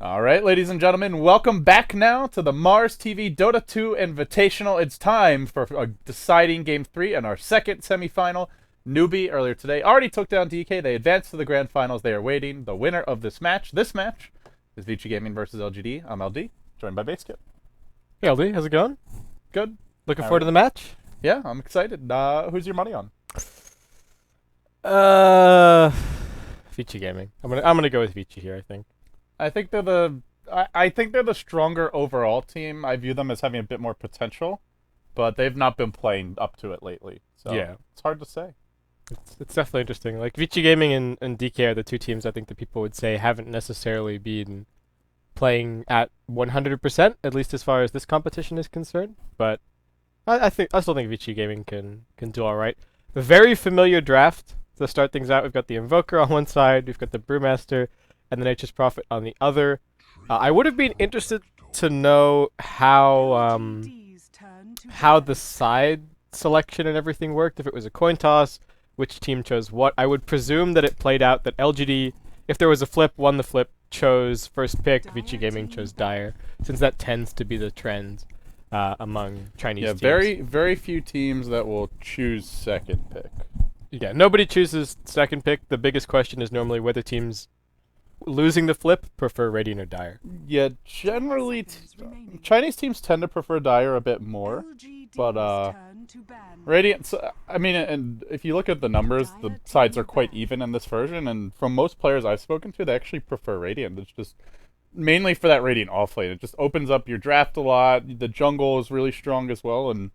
All right, ladies and gentlemen, welcome back now to the Mars TV Dota 2 Invitational. It's time for a deciding Game 3 and our second semifinal. Newbie earlier today already took down DK. They advanced to the grand finals. They are waiting. The winner of this match is Vici Gaming versus LGD. I'm LD, joined by Baseskip. Hey LD, how's it going? Good. Looking forward to the match? Yeah, I'm excited. Who's your money on? Vici Gaming. I'm gonna go with Vici here, I think. I think they're the stronger overall team. I view them as having a bit more potential, but they've not been playing up to it lately. So yeah, it's hard to say. It's definitely interesting. Like Vici Gaming and DK are the two teams I think that people would say haven't necessarily been playing at 100%, at least as far as this competition is concerned. But I still think Vici Gaming can do all right. A very familiar draft to start things out. We've got the Invoker on one side, we've got the Brewmaster, and the Nature's Prophet on the other. I would have been interested to know how the side selection and everything worked. If it was a coin toss, which team chose what. I would presume that it played out that LGD, if there was a flip, won the flip, chose first pick. Vici Gaming chose Dire, since that tends to be the trend among Chinese teams. Yeah, very few teams that will choose second pick. Yeah, nobody chooses second pick. The biggest question is normally whether teams losing the flip prefer Radiant or Dire. Yeah, generally Chinese teams tend to prefer Dire a bit more, but Radiant, I mean, and if you look at the numbers, the sides are quite even in this version, and from most players I've spoken to, they actually prefer Radiant. It's just mainly for that Radiant offlane. It just opens up your draft a lot. The jungle is really strong as well, and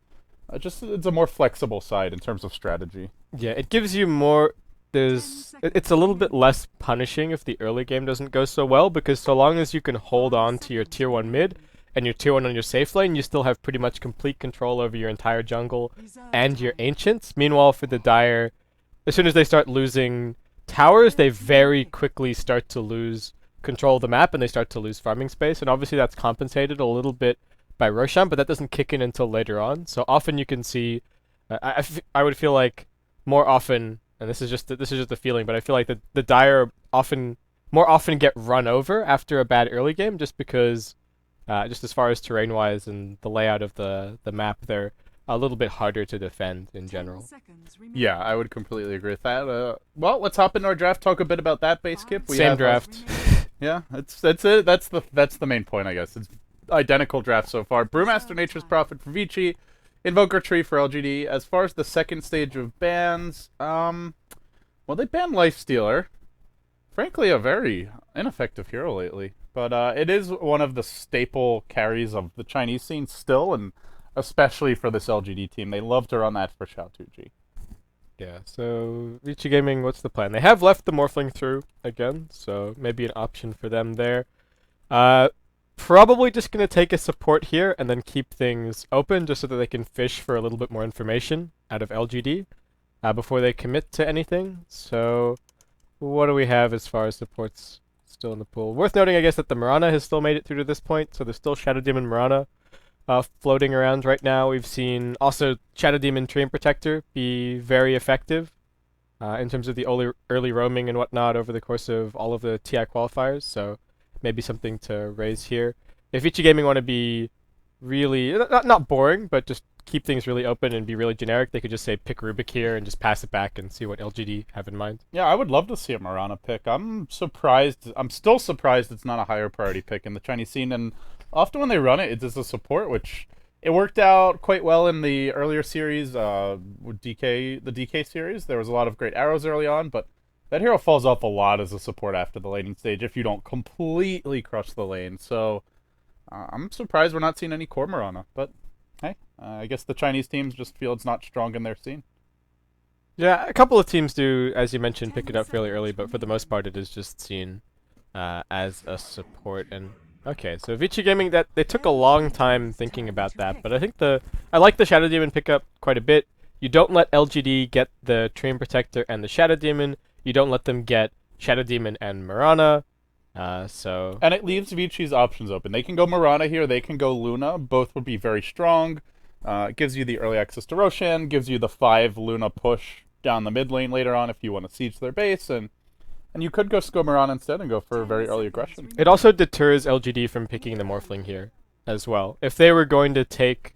it's a more flexible side in terms of strategy. Yeah, it gives you more. It's a little bit less punishing if the early game doesn't go so well, because so long as you can hold on to your tier 1 mid and your tier 1 on your safe lane, you still have pretty much complete control over your entire jungle and your ancients. Meanwhile, for the Dire, as soon as they start losing towers, they very quickly start to lose control of the map and they start to lose farming space, and obviously that's compensated a little bit by Roshan, but that doesn't kick in until later on. So often you can see, I would feel like more often, and this is just a feeling, but I feel like the Dire more often get run over after a bad early game, just because, just as far as terrain-wise and the layout of the map, they're a little bit harder to defend in general. Yeah, I would completely agree with that. Well, let's hop into our draft. Talk a bit about that, Baseskip. Same draft. Yeah, that's it. That's the main point, I guess. It's identical draft so far. Brewmaster, Nature's Prophet for Vici, Invoker Tree for LGD. As far as the second stage of bans, well, they banned Lifestealer. Frankly, a very ineffective hero lately. But it is one of the staple carries of the Chinese scene still, and especially for this LGD team. They love to run that for Xiao 2G. Yeah, so Vici Gaming, what's the plan? They have left the Morphling through again, so maybe an option for them there. Probably just going to take a support here and then keep things open just so that they can fish for a little bit more information out of LGD before they commit to anything. So what do we have as far as supports still in the pool? Worth noting, I guess, that the Mirana has still made it through to this point, so there's still Shadow Demon Mirana floating around right now. We've seen also Shadow Demon Treant Protector be very effective in terms of the early roaming and whatnot over the course of all of the TI qualifiers, so maybe something to raise here. If Vici Gaming want to be really, not boring, but just keep things really open and be really generic, they could just say pick Rubik here and just pass it back and see what LGD have in mind. Yeah, I would love to see a Mirana pick. I'm still surprised it's not a higher priority pick in the Chinese scene, and often when they run it, it's as a support, which it worked out quite well in the earlier series, with the DK series. There was a lot of great arrows early on, but that hero falls off a lot as a support after the laning stage if you don't completely crush the lane. So I'm surprised we're not seeing any core Mirana. But hey, I guess the Chinese teams just feel it's not strong in their scene. Yeah, a couple of teams do, as you mentioned, pick it up fairly early, but for the most part it is just seen as a support. And okay, so Vici Gaming, that they took a long time thinking about that, but I think I like the Shadow Demon pickup quite a bit. You don't let LGD get the Treant Protector and the Shadow Demon. You don't let them get Shadow Demon and Mirana, And it leaves Vici's options open. They can go Mirana here, they can go Luna. Both would be very strong. It gives you the early access to Roshan, gives you the 5 Luna push down the mid lane later on if you want to siege their base, and And you could go Skomaran instead and go for very early aggression. It also deters LGD from picking the Morphling here as well. If they were going to take...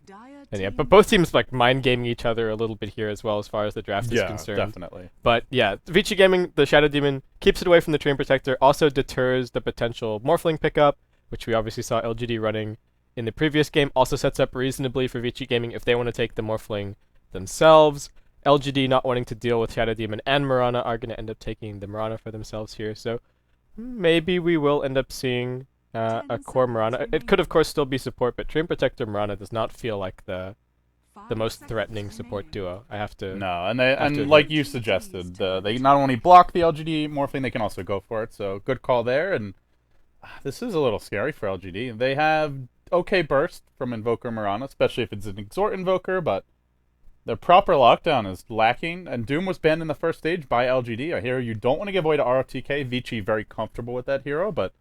And yeah, but both teams like mind gaming each other a little bit here as well as far as the draft is concerned. Yeah, definitely. But yeah, Vici Gaming, the Shadow Demon, keeps it away from the Terrain Protector, also deters the potential Morphling pickup, which we obviously saw LGD running in the previous game. Also sets up reasonably for Vici Gaming if they want to take the Morphling themselves. LGD not wanting to deal with Shadow Demon and Mirana are going to end up taking the Mirana for themselves here. So maybe we will end up seeing a core Mirana. It could, of course, still be support, but Terrain Protector Mirana does not feel like the most threatening support duo. I have to... No, and like you suggested, they not only block the LGD Morphling, they can also go for it. So good call there. And this is a little scary for LGD. They have okay burst from Invoker Mirana, especially if it's an Exhort Invoker, but their proper lockdown is lacking. And Doom was banned in the first stage by LGD. I hear you don't want to give away to ROTK. Vici very comfortable with that hero, but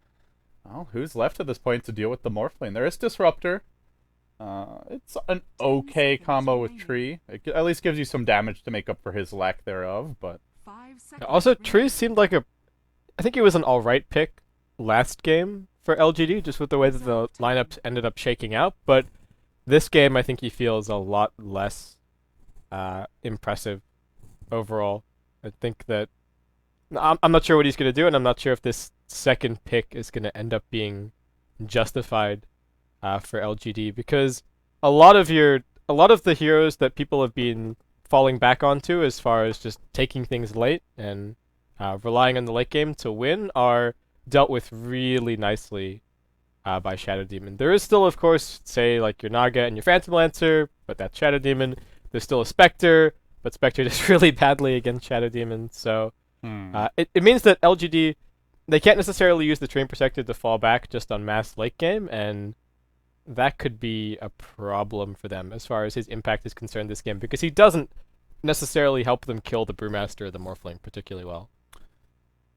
well, who's left at this point to deal with the Morphling? There is Disruptor. It's an okay combo with Tree. It at least gives you some damage to make up for his lack thereof, but... Also, Tree seemed like I think he was an alright pick last game for LGD, just with the way that the lineups ended up shaking out, but this game I think he feels a lot less impressive overall. I think that... I'm not sure what he's going to do, and I'm not sure if this second pick is going to end up being justified for LGD, because a lot of the heroes that people have been falling back onto as far as just taking things late and relying on the late game to win are dealt with really nicely by Shadow Demon. There is still, of course, say like your Naga and your Phantom Lancer, but that's Shadow Demon. There's still a Spectre, but Spectre does really badly against Shadow Demon, so it means that LGD, they can't necessarily use the Terrain Protector to fall back just on mass late game, and that could be a problem for them as far as his impact is concerned this game, because he doesn't necessarily help them kill the Brewmaster or the Morphling particularly well.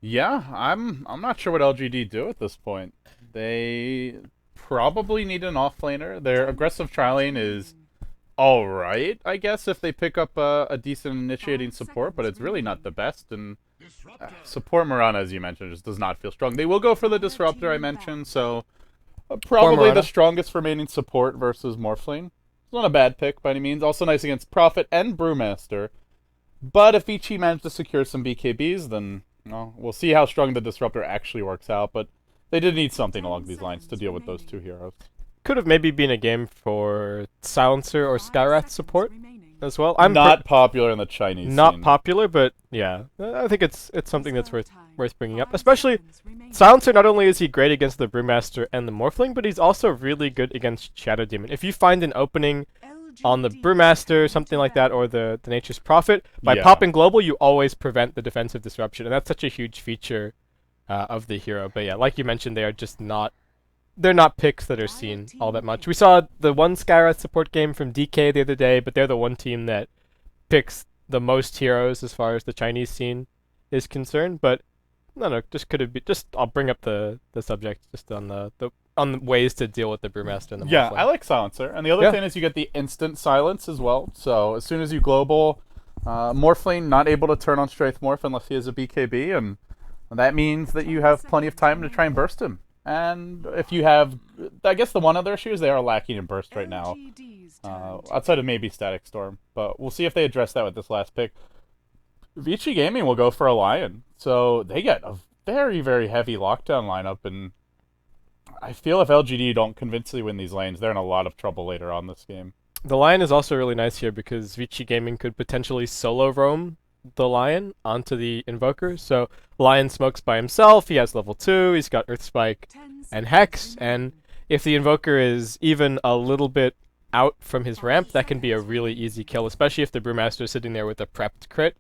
Yeah, I'm not sure what LGD do at this point. They probably need an offlaner. Their aggressive trialing is alright, I guess, if they pick up a decent initiating support, but it's really not the best, and support Mirana, as you mentioned, just does not feel strong. They will go for the Disruptor I mentioned, so probably the strongest remaining support versus Morphling. It's not a bad pick by any means. Also nice against Prophet and Brewmaster. But if Vici managed to secure some BKBs, then we'll see how strong the Disruptor actually works out. But they did need something along these lines to deal with those two heroes. Could have maybe been a game for Silencer or Skywrath support as well. I'm not popular in the Chinese scene. Popular, but yeah, I think it's something that's worth bringing up. Especially, Silencer, not only is he great against the Brewmaster and the Morphling, but he's also really good against Shadow Demon. If you find an opening on the Brewmaster, something like that, or the Nature's Prophet, by popping Global, you always prevent the defensive disruption, and that's such a huge feature of the hero. But yeah, like you mentioned, they are just not... They're not picks that are seen all that much. We saw the one Skywrath support game from DK the other day, but they're the one team that picks the most heroes as far as the Chinese scene is concerned. But no, just could have been... Just I'll bring up the subject just on the ways to deal with the Brewmaster and the Morphling. I like Silencer, and the other thing is you get the instant silence as well. So as soon as you global, Morphling not able to turn on Straith Morph unless he has a BKB, and that means that you have plenty of time to try and burst him. And if you have, I guess the one other issue is they are lacking in burst right now, outside of maybe Static Storm. But we'll see if they address that with this last pick. Vici Gaming will go for a Lion, so they get a very, very heavy lockdown lineup, and I feel if LGD don't convincingly win these lanes, they're in a lot of trouble later on this game. The Lion is also really nice here because Vici Gaming could potentially solo roam the Lion onto the Invoker. So Lion smokes by himself, he has level 2, he's got Earth Spike and Hex, and if the Invoker is even a little bit out from his ramp, that can be a really easy kill, especially if the Brewmaster is sitting there with a prepped crit.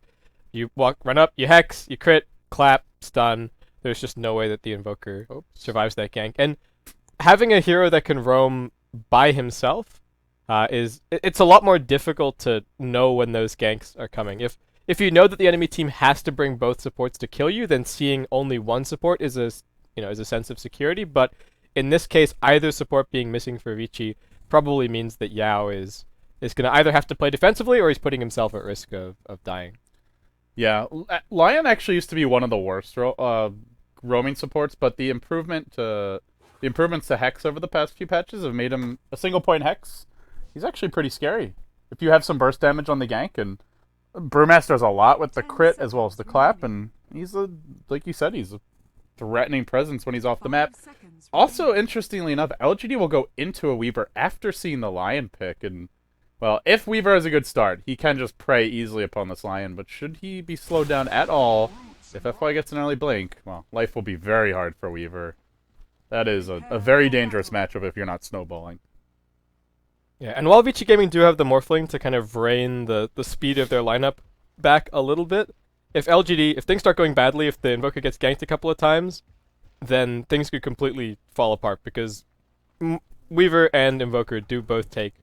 You run up, you Hex, you crit, clap, stun. There's just no way that the Invoker survives that gank. And having a hero that can roam by himself it's a lot more difficult to know when those ganks are coming. If you know that the enemy team has to bring both supports to kill you, then seeing only one support is a sense of security. But in this case, either support being missing for Vici probably means that Yao is going to either have to play defensively or he's putting himself at risk of dying. Yeah, Lion actually used to be one of the worst roaming supports, but the improvements to Hex over the past few patches have made him a single point Hex. He's actually pretty scary. If you have some burst damage on the gank, and Brewmaster does a lot with the crit as well as the clap, and he's like you said, he's a threatening presence when he's off the map. Also, interestingly enough, LGD will go into a Weaver after seeing the Lion pick, and well, if Weaver has a good start, he can just prey easily upon this Lion, but should he be slowed down at all, if FY gets an early blink, well, life will be very hard for Weaver. That is a very dangerous matchup if you're not snowballing. Yeah, and while Vici Gaming do have the Morphling to kind of rein the speed of their lineup back a little bit, if things start going badly, if the Invoker gets ganked a couple of times, then things could completely fall apart because Weaver and Invoker do both take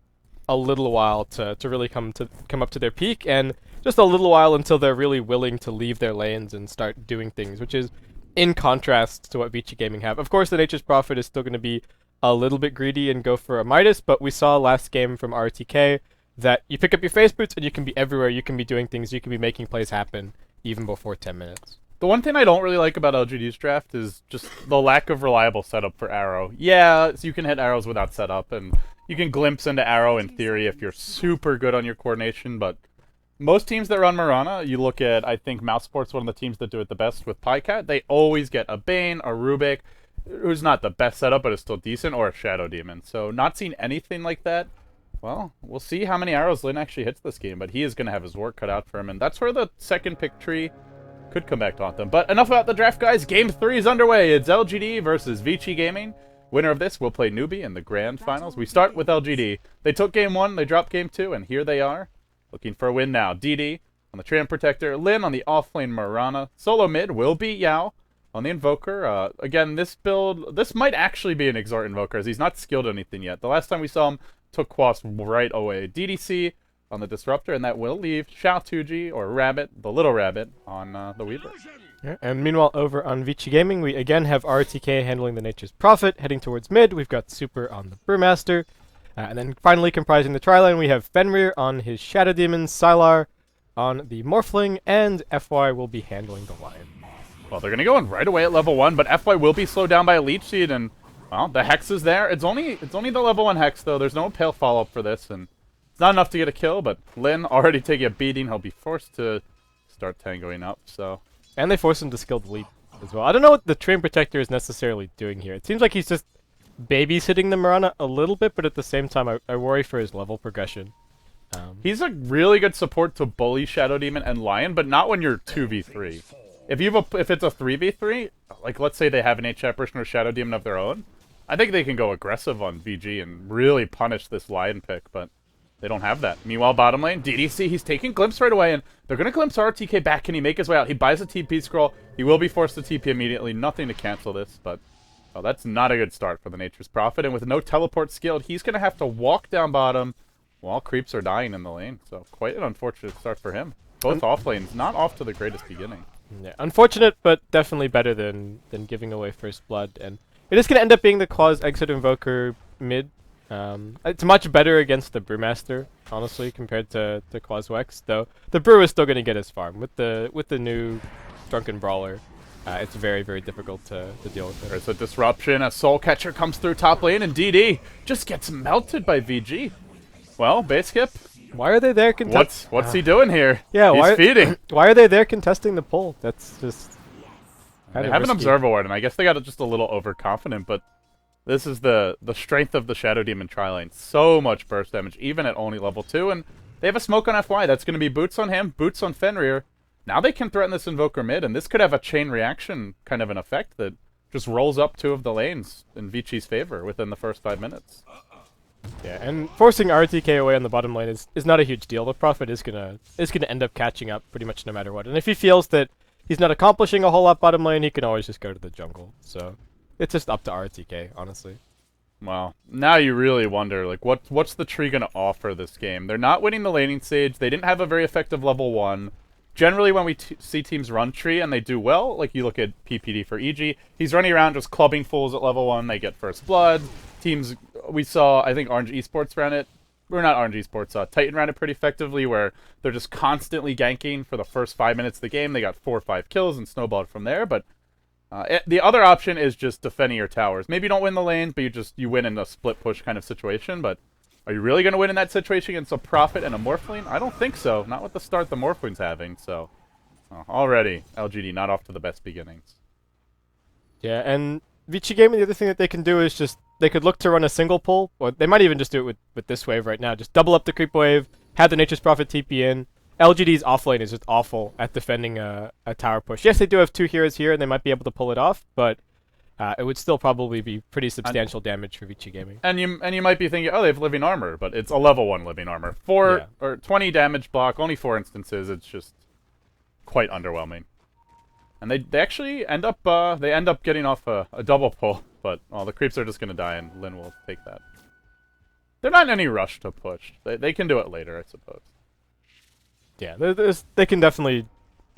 a little while to really come up to their peak, and just a little while until they're really willing to leave their lanes and start doing things, which is in contrast to what Vici Gaming have. Of course, the Nature's Prophet is still going to be a little bit greedy and go for a Midas, but we saw last game from RTK that you pick up your face boots and you can be everywhere, you can be doing things, you can be making plays happen even before 10 minutes. The one thing I don't really like about LGD's draft is just the lack of reliable setup for Arrow. Yeah, so you can hit arrows without setup, and you can glimpse into Arrow in theory if you're super good on your coordination, but most teams that run Mirana, you look at, I think Mousesport's one of the teams that do it the best with Pycat, they always get a Bane, a Rubik, who's not the best setup, but is still decent, or a Shadow Demon. So not seeing anything like that, well, we'll see how many arrows Lin actually hits this game, but he is going to have his work cut out for him, and that's where the second pick tree could come back to haunt them. But enough about the draft, guys. Game 3 is underway. It's LGD versus Vici Gaming. Winner of this will play Newbie in the grand finals. We start with LGD. They took game 1, they dropped game 2, and here they are, looking for a win now. DD on the Tram Protector, Lin on the offlane Mirana. Solo mid will be Yao on the Invoker. Again, this build, this might actually be an Exhort Invoker, as he's not skilled anything yet. The last time we saw him, took Quas right away. DDC on the Disruptor, and that will leave Xiao Tuji, or Rabbit, the little Rabbit, on the Weaver. Yeah, and meanwhile, over on Vici Gaming, we again have RTK handling the Nature's Prophet, heading towards mid. We've got Super on the Brewmaster. And then finally comprising the tri-lane, we have Fenrir on his Shadow Demon, Sylar on the Morphling, and FY will be handling the Lion. Well, they're going to go in right away at level 1, but FY will be slowed down by a Leech Seed, and, well, the Hex is there. It's only the level 1 Hex, though. There's no Pale follow-up for this, and it's not enough to get a kill, but Lin already taking a beating. He'll be forced to start tangoing up, so... And they force him to skill delete as well. I don't know what the Train Protector is necessarily doing here. It seems like he's just babysitting the Mirana a little bit, but at the same time, I worry for his level progression. He's a really good support to bully Shadow Demon and Lion, but not when you're 2v3. If it's a 3v3, like let's say they have an H apparition or Shadow Demon of their own, I think they can go aggressive on VG and really punish this Lion pick, but they don't have that. Meanwhile, bottom lane, DDC, he's taking Glimpse right away, and they're going to Glimpse RTK back. Can he make his way out? He buys a TP scroll. He will be forced to TP immediately. Nothing to cancel this, but well, that's not a good start for the Nature's Prophet, and with no teleport skilled, he's going to have to walk down bottom while creeps are dying in the lane, so quite an unfortunate start for him. Both off lanes, not off to the greatest beginning. Yeah, unfortunate, but definitely better than giving away first blood, and it is going to end up being the Claws Exit Invoker mid. It's much better against the Brewmaster, honestly, compared to Claws Wex, though the Brew is still going to get his farm. With the new Drunken Brawler, it's very, very difficult to deal with it. There's a disruption, a Soul Catcher comes through top lane, and DD just gets melted by VG. Well, base skip. Why are they there contesting? What's he doing here? Yeah, he's feeding. Why are they there contesting the pull? That's just They have an Observer Ward, and I guess they got just a little overconfident, but this is the strength of the Shadow Demon tri-lane. So much burst damage, even at only level 2, and they have a smoke on FY. That's going to be boots on him, boots on Fenrir. Now they can threaten this Invoker mid, and this could have a chain reaction kind of an effect that just rolls up 2 of the lanes in Vici's favor within the first 5 minutes. Yeah, and forcing RTK away on the bottom lane is not a huge deal. The Prophet is gonna end up catching up pretty much no matter what. And if he feels that he's not accomplishing a whole lot bottom lane, he can always just go to the jungle. So it's just up to RTK, honestly. Well, now you really wonder, like, what's the tree gonna offer this game? They're not winning the laning stage. They didn't have a very effective level 1. Generally, when we see teams run tree and they do well, like you look at PPD for EG, he's running around just clubbing fools at level 1. They get first blood. Teams, we saw, I think Orange Esports ran it we're not RNG Sports. Titan ran it pretty effectively, where they're just constantly ganking for the first 5 minutes of the game. They got 4 or 5 kills and snowballed from there. But the other option is just defending your towers. Maybe you don't win the lanes, but you win in a split push kind of situation. But are you really going to win in that situation against a Prophet and a Morphling? I don't think so. Not with the start the Morphling's having. So already LGD not off to the best beginnings. Yeah, and Vici Gaming, the other thing that they can do is just, they could look to run a single pull, or they might even just do it with this wave right now. Just double up the creep wave, have the Nature's Prophet TP in. LGD's offlane is just awful at defending a tower push. Yes, they do have 2 heroes here, and they might be able to pull it off, but it would still probably be pretty substantial damage for Vici Gaming. And you might be thinking, oh, they have living armor, but it's a level 1 living armor. 4 or 20 damage block, only 4 instances. It's just quite underwhelming. And they actually end up getting off a double pull, but the creeps are just gonna die, and Lin will take that. They're not in any rush to push. They can do it later, I suppose. Yeah, they can definitely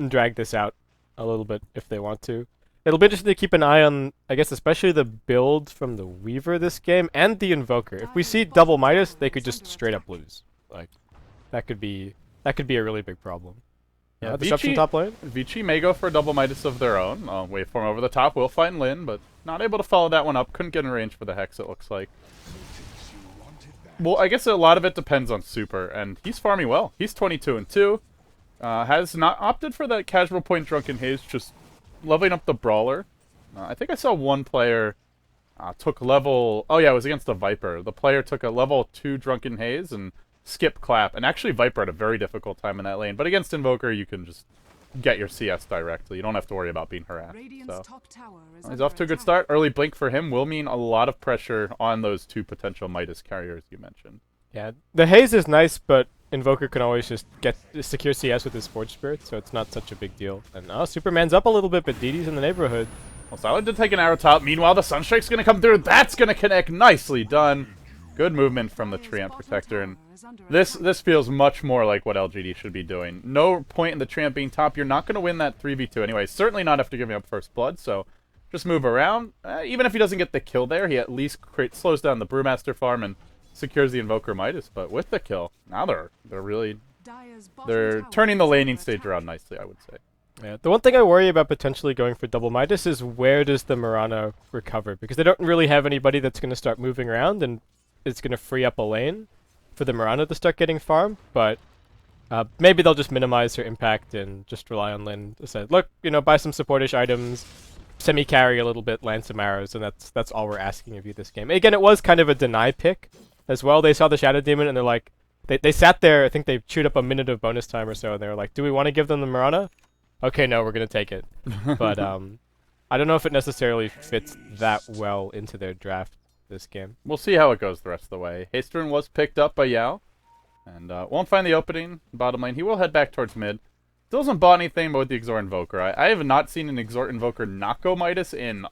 drag this out a little bit if they want to. It'll be interesting to keep an eye on, I guess, especially the build from the Weaver this game and the Invoker. If we see double Midas, they could just straight up lose. Like, that could be a really big problem. Yeah, Disruption top lane. Vici may go for a double Midas of their own. Waveform over the top will find Lin, but not able to follow that one up. Couldn't get in range for the Hex, it looks like. Well, I guess a lot of it depends on Super, and he's farming well. He's 22-2. Has not opted for that casual point Drunken Haze, just leveling up the Brawler. I think I saw one player took level... Oh yeah, it was against the Viper. The player took a level 2 Drunken Haze and skipped Clap. And actually Viper had a very difficult time in that lane. But against Invoker, you can just get your CS directly. You don't have to worry about being harassed. So he's off to a good start. Early blink for him will mean a lot of pressure on those 2 potential Midas carriers you mentioned. Yeah, the Haze is nice, but Invoker can always just secure CS with his Forge Spirit, so it's not such a big deal. And Superman's up a little bit, but DD's in the neighborhood. Well, Silent did take an arrow top. Meanwhile, the Sunstrike's going to come through. That's going to connect. Nicely done. Good movement from the Treant Protector, and this feels much more like what LGD should be doing. No point in the Treant being top. You're not going to win that 3v2 anyway. Certainly not after giving up first blood, so just move around. Even if he doesn't get the kill there, he at least slows down the Brewmaster farm and secures the Invoker Midas. But with the kill, now they're turning the laning stage around nicely, I would say. Yeah, the one thing I worry about potentially going for double Midas is where does the Mirana recover? Because they don't really have anybody that's going to start moving around, and it's going to free up a lane for the Mirana to start getting farmed, but maybe they'll just minimize her impact and just rely on Lin to say, look, buy some supportish items, semi-carry a little bit, land some arrows, and that's all we're asking of you this game. Again, it was kind of a deny pick as well. They saw the Shadow Demon, and they're like, they sat there, I think they chewed up a minute of bonus time or so, and they were like, do we want to give them the Mirana? Okay, no, we're going to take it. But I don't know if it necessarily fits that well into their draft this game. We'll see how it goes the rest of the way. Haystern was picked up by Yao, and won't find the opening bottom lane. He will head back towards mid. Still hasn't bought anything but with the Exort Invoker. I have not seen an Exort Invoker not go Midas in,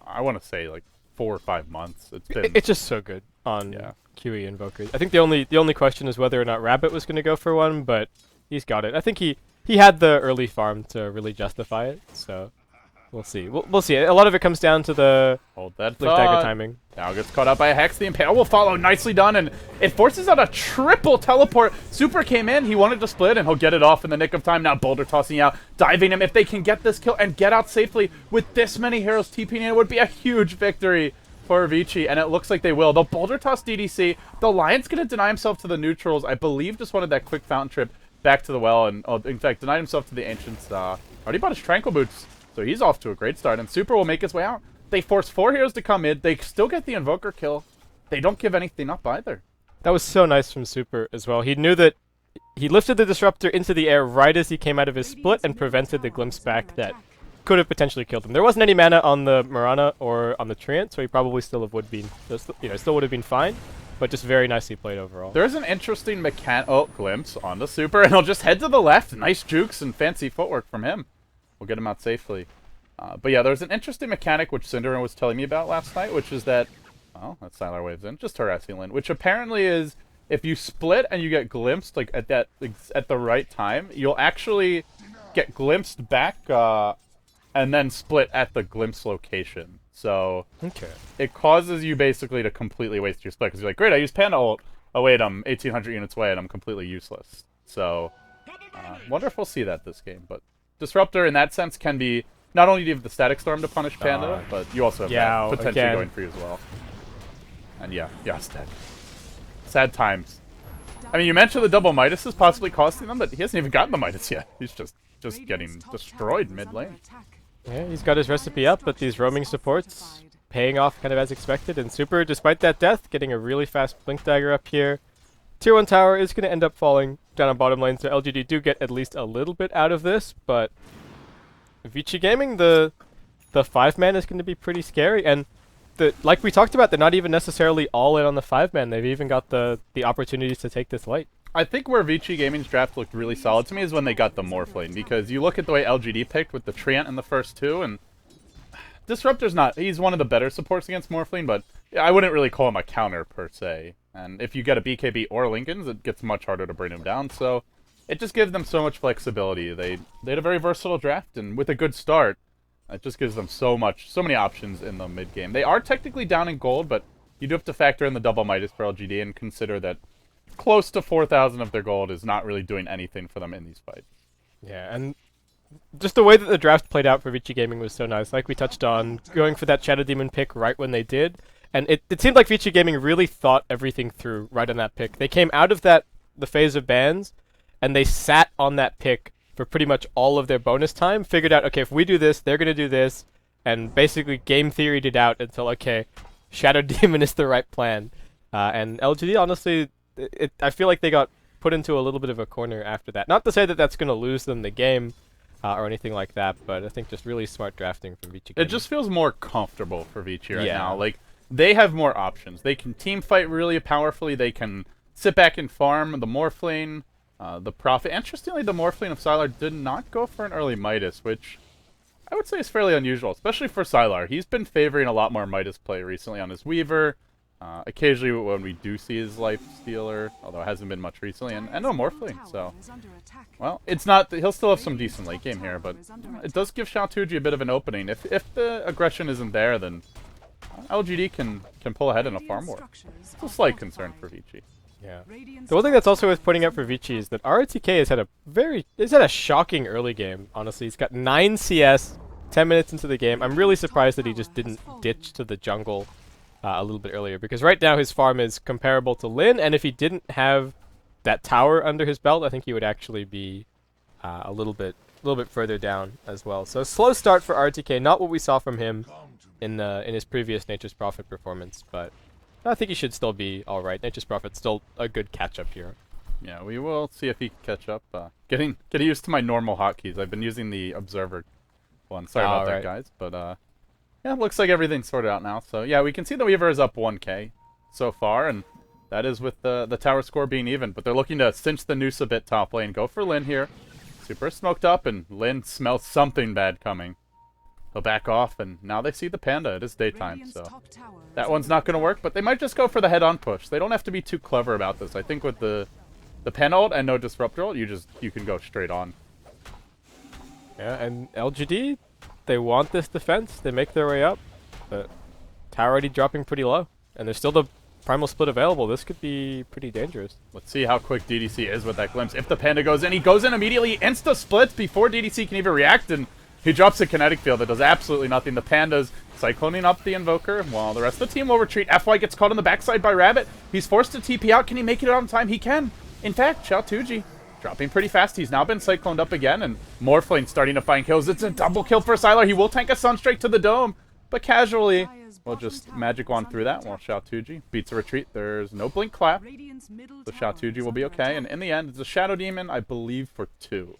I want to say, like 4 or 5 months. It's just so good on QE Invoker. I think the only question is whether or not Rabbit was going to go for one, but he's got it. I think he had the early farm to really justify it, so we'll see. We'll see. A lot of it comes down to the Hold that Blink Dagger timing. Now gets caught up by a Hex. The Impale will follow. Nicely done, and it forces out a triple teleport. Super came in. He wanted to split, and he'll get it off in the nick of time. Now Boulder tossing out, diving him. If they can get this kill and get out safely with this many heroes TPing in, it would be a huge victory for Vici, and it looks like they will. They'll Boulder toss DDC. The Lion's going to deny himself to the neutrals. I believe just wanted that quick fountain trip back to the well, and in fact denied himself to the Ancients. Already bought his Tranquil Boots, so he's off to a great start, and Super will make his way out. They force 4 heroes to come in. They still get the Invoker kill. They don't give anything up either. That was so nice from Super as well. He knew that he lifted the Disruptor into the air right as he came out of his split and prevented the glimpse back that could have potentially killed him. There wasn't any mana on the Mirana or on the Treant, so he probably still would have been fine, but just very nicely played overall. There's an interesting glimpse on the Super, and he'll just head to the left. Nice jukes and fancy footwork from him. We'll get him out safely. But yeah, there's an interesting mechanic which Cinderin was telling me about last night, which is that, oh, that's Sylar Waves in, just harassing Lin, which apparently is if you split and you get glimpsed like at the right time, you'll actually get glimpsed back and then split at the glimpse location. So okay, it causes you basically to completely waste your split because you're like, great, I used Panda ult. oh wait, I'm 1,800 units away and I'm completely useless. So, wonder if we'll see that this game. But Disruptor, in that sense, can be... Not only do you have the Static Storm to punish Panda, but you also have that potentially again. going for you as well. And yeah, it's dead. Sad times. I mean, you mentioned the double Midas is possibly costing them, but he hasn't even gotten the Midas yet. He's just getting destroyed mid lane. Yeah, he's got his recipe up, but these roaming supports paying off kind of as expected. And Super, despite that death, getting a really fast Blink Dagger up here. Tier 1 tower is going to end up falling down on bottom lane, so LGD do get at least a little bit out of this, but Vici Gaming, the 5-man is going to be pretty scary, and like we talked about, they're not even necessarily all in on the 5-man. They've even got the opportunities to take this late. I think where Vici Gaming's draft looked really solid to me is when they got the Morph lane, because you look at the way LGD picked with the Treant in the first two, and Disruptor's not... He's one of the better supports against Morph lane, but I wouldn't really call him a counter, per se. And if you get a BKB or Linken's, it gets much harder to bring him down, so it just gives them so much flexibility. They had a very versatile draft, and with a good start, it just gives them so many options in the mid game. They are technically down in gold, but you do have to factor in the double Midas for LGD and consider that close to 4,000 of their gold is not really doing anything for them in these fights. Yeah, and just the way that the draft played out for Vici Gaming was so nice. Like we touched on, going for that Shadow Demon pick right when they did. And it seemed like Vici Gaming really thought everything through right on that pick. They came out of the phase of bans, and they sat on that pick for pretty much all of their bonus time, figured out, okay, if we do this, they're going to do this, and basically game theoried it out until, okay, Shadow Demon is the right plan. And LGD, honestly, I feel like they got put into a little bit of a corner after that. Not to say that that's going to lose them the game or anything like that, but I think just really smart drafting from Vici Gaming. It just feels more comfortable for Vici right now. Like, they have more options. They can team fight really powerfully. They can sit back and farm the Morph lane, the Prophet. Interestingly, the Morph lane of Sylar did not go for an early Midas, which I would say is fairly unusual, especially for Sylar. He's been favoring a lot more Midas play recently on his Weaver. Occasionally when we do see his Life Stealer, although it hasn't been much recently, and no Morph lane, so... Well, it's not... He'll still have some decent late game here, but it does give Xiaotuji a bit of an opening. If the aggression isn't there, then LGD can pull ahead in a farm war. It's a slight concern for Vici. Yeah. The one thing that's also worth pointing out for Vici is that RTK has had a shocking early game, honestly. He's got 9 CS, 10 minutes into the game. I'm really surprised that he just didn't ditch to the jungle a little bit earlier, because right now his farm is comparable to Lin, and if he didn't have that tower under his belt, I think he would actually be a little bit further down as well. So slow start for RTK, not what we saw from him in his previous Nature's Prophet performance, but I think he should still be all right. Nature's Prophet's still a good catch-up here. Yeah, we will see if he can catch up. Getting used to my normal hotkeys. I've been using the Observer one. Sorry about that, guys. But yeah, it looks like everything's sorted out now. So yeah, we can see the Weaver is up 1k so far, and that is with the tower score being even. But they're looking to cinch the noose a bit top lane. Go for Lin here. Super smoked up, and Lin smells something bad coming. He'll back off, and now they see the Panda. It is daytime, so that one's not going to work, but they might just go for the head-on push. They don't have to be too clever about this. I think with the Panda ult and no Disruptor ult, you can go straight on. Yeah, and LGD, they want this defense. They make their way up. The tower already dropping pretty low, and there's still the Primal Split available. This could be pretty dangerous. Let's see how quick DDC is with that glimpse. If the Panda goes in, he goes in immediately, insta-splits before DDC can even react, and he drops a kinetic field that does absolutely nothing. The Panda's cycloning up the Invoker, while the rest of the team will retreat. FY gets caught on the backside by Rabbit. He's forced to TP out. Can he make it out on time? He can. In fact, Xiaotuji dropping pretty fast. He's now been cycloned up again, and Morphling starting to find kills. It's a double kill for Sylar. He will tank a Sunstrike to the dome, but casually we'll just Magic Wand through that while Xiaotuji beats a retreat. There's no Blink Clap, so Xiaotuji will be okay, and in the end, it's a Shadow Demon, I believe, for 2.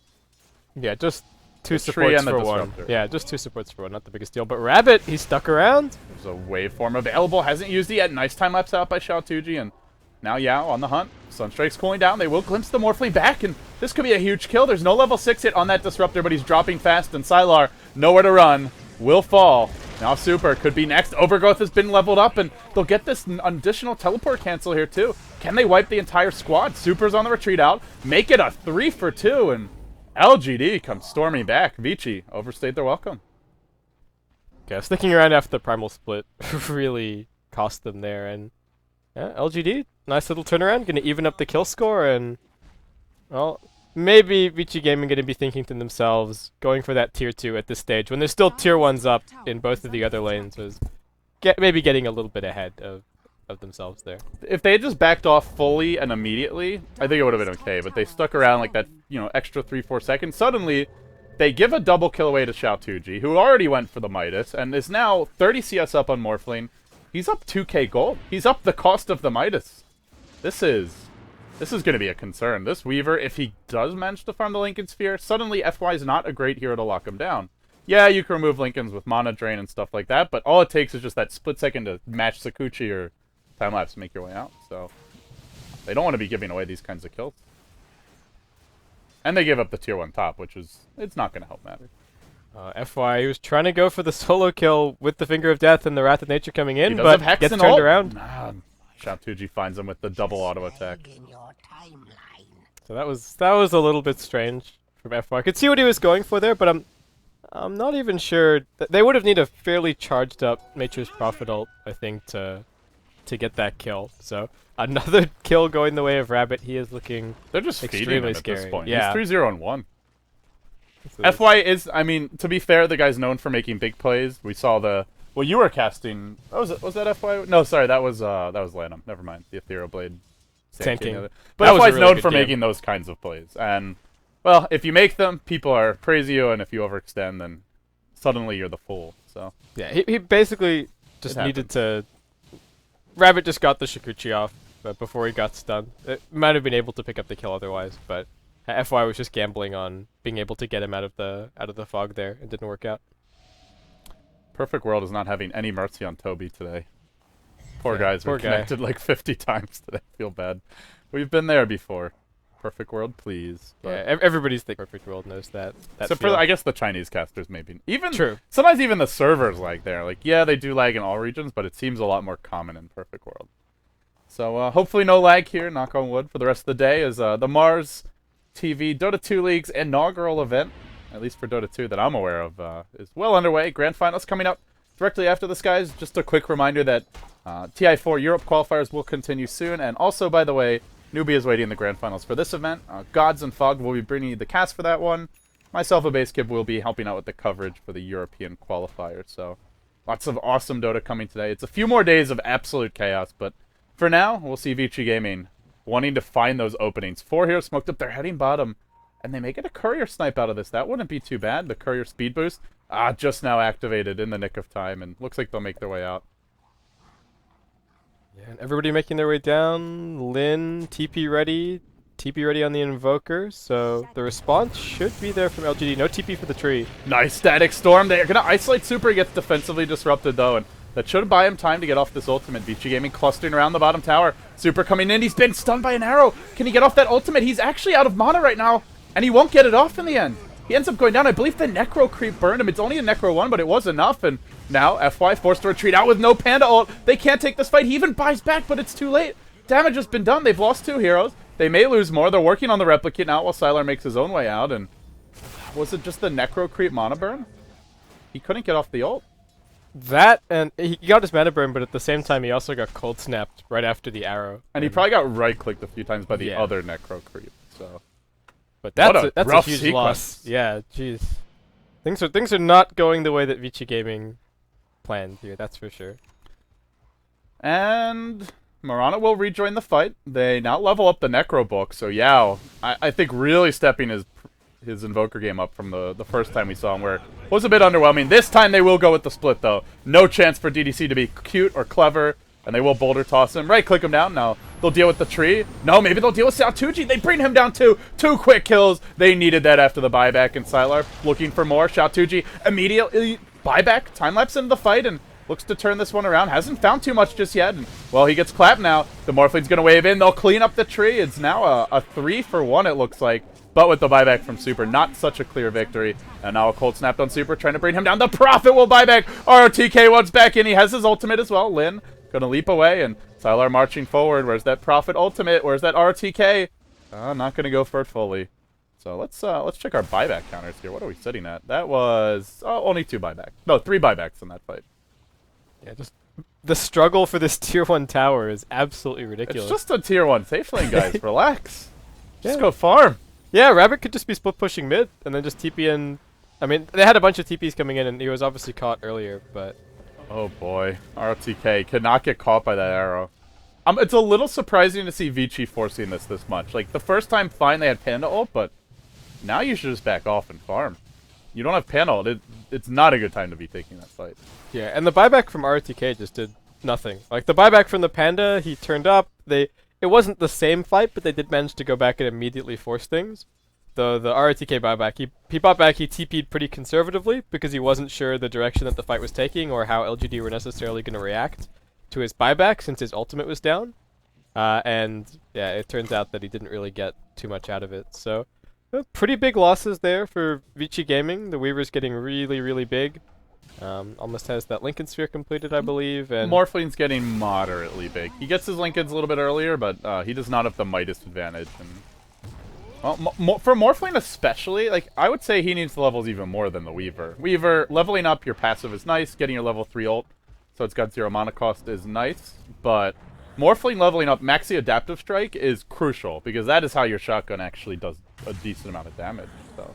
Yeah, just 2 supports for 1. Yeah, just 2 supports for 1, not the biggest deal. But Rabbit, he's stuck around. There's a waveform available, hasn't used it yet. Nice time lapse out by Xiaotuji, and now Yao on the hunt. Sunstrike's cooling down. They will glimpse the Morphling back, and this could be a huge kill. There's no level 6 hit on that Disruptor, but he's dropping fast, and Sylar, nowhere to run, will fall. Now Super could be next. Overgrowth has been leveled up, and they'll get this additional teleport cancel here, too. Can they wipe the entire squad? Super's on the retreat out. Make it a 3 for 2, and LGD comes storming back. Vici overstayed their welcome. Yeah, sticking around after the Primal Split really cost them there, and yeah, LGD nice little turnaround. Going to even up the kill score, and well, maybe Vici Gaming going to be thinking to themselves, going for that tier 2 at this stage when there's still tier 1s up in both of the other lanes, was maybe getting a little bit ahead of themselves there. If they had just backed off fully and immediately, I think it would have been okay. But they stuck around like that, extra 3-4 seconds. Suddenly, they give a double kill away to Xiaotuji, who already went for the Midas, and is now 30 CS up on Morphling. He's up 2k gold. He's up the cost of the Midas. This is going to be a concern. This Weaver, if he does manage to farm the Lincoln Sphere, suddenly FY is not a great hero to lock him down. Yeah, you can remove Lincolns with Mana Drain and stuff like that, but all it takes is just that split second to match Sakuchi or time-lapse to make your way out. So they don't want to be giving away these kinds of kills. And they give up the tier 1 top, which is, it's not going to help matter. FY, he was trying to go for the solo kill with the Finger of Death and the Wrath of Nature coming in, He does but have Hex gets and turned ult. around. Nah, Xiaotuji finds him with the double auto attack. So that was a little bit strange from FY. I could see what he was going for there, but I'm not even sure. They would have needed a fairly charged up Nature's Prophet ult, I think, to get that kill. So another kill going the way of Rabbit. He is looking They're just feeding him extremely at scary. this point. Yeah. He's 3-0-1. So FY is, I mean, to be fair, the guy's known for making big plays. We saw well, you were casting. Was that FY? No, sorry, that was Lanham. Never mind. The Ethereal Blade. Tanking. But That was a FY's really known good for game. making those kinds of plays. And, well, if you make them, people are praise you, and if you overextend, then suddenly you're the fool. So yeah, he basically just It needed to. Rabbit just got the Shikuchi off before he got stunned. It might have been able to pick up the kill otherwise, but FY was just gambling on being able to get him out of the fog there. It didn't work out. Perfect World is not having any mercy on Toby today. Poor Yeah, guys poor were guy. connected like 50 times today. Feel bad. We've been there before. Perfect World, please. But Yeah, everybody's the perfect world knows that. except for, I guess, the Chinese casters maybe. True. Sometimes even the servers lag there. Like, yeah, they do lag in all regions, but it seems a lot more common in Perfect World. So hopefully no lag here, knock on wood, for the rest of the day as the Mars TV Dota 2 League's inaugural event, at least for Dota 2 that I'm aware of, is well underway. Grand Finals coming up directly after this, guys. Just a quick reminder that TI4 Europe qualifiers will continue soon. And also, by the way, Newbie is waiting in the Grand Finals for this event. Gods and Fog will be bringing you the cast for that one. Myself, a base kid, will be helping out with the coverage for the European qualifiers. So lots of awesome Dota coming today. It's a few more days of absolute chaos, but for now, we'll see Vici Gaming wanting to find those openings. 4 heroes smoked up, they're heading bottom, and they may get a courier snipe out of this. That wouldn't be too bad. The courier speed boost, just now activated in the nick of time, and looks like they'll make their way out. Yeah, and everybody making their way down. Lin, TP ready on the Invoker. So the response should be there from LGD. No TP for the tree. Nice static storm. They're going to isolate Super. He gets defensively disrupted, though, and that should buy him time to get off this ultimate. Vici Gaming clustering around the bottom tower. Super coming in. He's been stunned by an arrow. Can he get off that ultimate? He's actually out of mana right now, and he won't get it off in the end. He ends up going down. I believe the Necro creep burned him. It's only a Necro 1, but it was enough, and now FY forced to retreat out with no Panda ult. They can't take this fight. He even buys back, but it's too late. Damage has been done. They've lost 2 heroes. They may lose more. They're working on the replicate now while Sylar makes his own way out, and was it just the Necro creep mana burn? He couldn't get off the ult. That, and he got his mana burn, but at the same time he also got cold snapped right after the arrow. And he probably got right-clicked a few times by the Yeah. other Necro creep, so... But that's What a that's a rough huge sequence. loss. Yeah, jeez. Things are not going the way that Vici Gaming planned here, that's for sure. And Marana will rejoin the fight. They now level up the Necro book, so Yao, I think really stepping his Invoker game up from the first time we saw him, where it was a bit underwhelming. This time they will go with the split, though. No chance for DDC to be cute or clever, and they will boulder toss him. Right-click him down. Now they'll deal with the tree. No, maybe they'll deal with Xiaotuji. They bring him down too. 2 quick kills. They needed that after the buyback, and Sylar looking for more. Xiaotuji immediately buyback, time-lapse into the fight, and looks to turn this one around. Hasn't found too much just yet. And, well, he gets clapped now. The Morphling's going to wave in. They'll clean up the tree. It's now a 3-for-1, it looks like. But with the buyback from Super, not such a clear victory. And now a cold snapped on Super, trying to bring him down. The Prophet will buy back. ROTK once back in. He has his ultimate as well. Lin gonna leap away, and Sylar marching forward. Where's that Prophet ultimate? Where's that ROTK? Not gonna go for it fully. So let's check our buyback counters here. What are we sitting at? That was only 2 buybacks. No, 3 buybacks in that fight. Yeah, just the struggle for this tier 1 tower is absolutely ridiculous. It's just a tier 1 safe lane, guys. Relax. Just Yeah. go farm. Yeah, Rabbit could just be split pushing mid and then just TP in. I mean, they had a bunch of TPs coming in and he was obviously caught earlier, but... Oh boy. RTK could not get caught by that arrow. It's a little surprising to see Vici forcing this much. Like, the first time, fine, they had Panda ult, but now you should just back off and farm. You don't have Panda ult. It's not a good time to be taking that fight. Yeah, and the buyback from RTK just did nothing. Like, the buyback from the Panda, he turned up. It wasn't the same fight, but they did manage to go back and immediately force things. The RTK buyback, he bought back, he TP'd pretty conservatively because he wasn't sure the direction that the fight was taking or how LGD were necessarily going to react to his buyback since his ultimate was down. And yeah, it turns out that he didn't really get too much out of it. So pretty big losses there for Vici Gaming. The Weaver's getting really, really big. Almost has that Lincoln Sphere completed, I believe. And Morphline's getting moderately big. He gets his Lincolns a little bit earlier, but he does not have the Midas advantage. And well, for Morphline especially, like, I would say he needs the levels even more than the Weaver. Weaver, leveling up your passive is nice. Getting your level 3 ult, so it's got 0 mana cost, is nice. But Morphling leveling up Maxi Adaptive Strike is crucial, because that is how your shotgun actually does a decent amount of damage. So